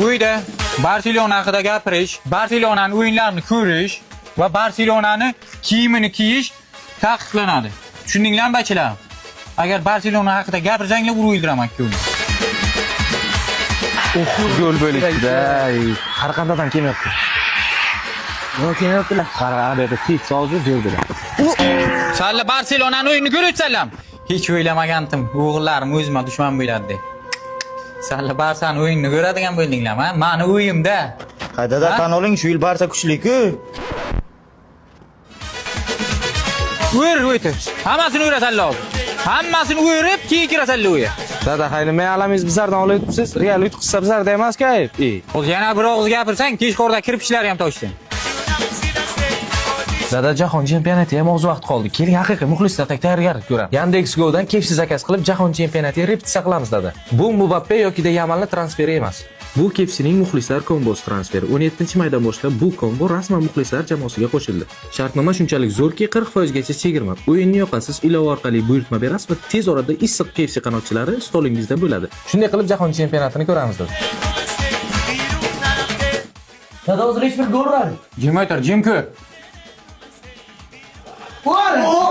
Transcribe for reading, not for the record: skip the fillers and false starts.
Uyda Barselona haqida gapirish, Barselonaning o'yinlarini ko'rish va Barselonaning kiyimini kiyish taqiqlanadi. Tushundinglarmi bachilar? Agar Barselona haqida gapirsanglar urib o'ldiraman ikkovini. Gol bo'lishdi. Har qandadan kelmayapti. Nima kelmayaptilar? Qarada tek sozib berdilar. Salla Barselonaning o'yinini ko'rayotsanlar. Hech o'ylamagandim. O'g'illarim o'zimga dushman bo'ladi deb. Salla Barsaning o'yinini ko'radigan bo'ldinglarmi? Meni o'yimda. Qaydada tan oling, shu yil Barsa kuchli-ku. O'ytir. Hammasini o'rasanlar. Hammasini o'rib, keyin kirasanlar o'ya. Dada, hayli men alamiz bizlardan olayapsiz. Real yutqizsa bizlarda emas-ku. O'z yana bir og'iz gapirsang, kechqurda kirib ham toshsin. Dada, jahon chempionati ham oz vaqt qoldi. Keling, haqiqiy muxlislarga tayyorgarlik ko'ramiz. Yandex Go'dan kepsiz zakaz qilib jahon chempionatiga repetitsiya qilamiz dada. Bu Mbappe yoki Yamalning transferi emas. Bu kepsining muxlislar kombosi transferi. 17-maydan boshlab bu kombo rasman muxlislar jamoasiga qo'shildi. Shartnoma shunchalik zo'rki, 40% gacha chegirma. O'yinni yoqasiz, ilova orqali buyurtma berasiz va tez orada issiq kepsi qanotchilari stolingizda bo'ladi. Shunday qilib jahon chempionatini ko'ramiz dada. Dada, hozir hech bir gol uradi. Jim o'tir, jim ko'r. Voy!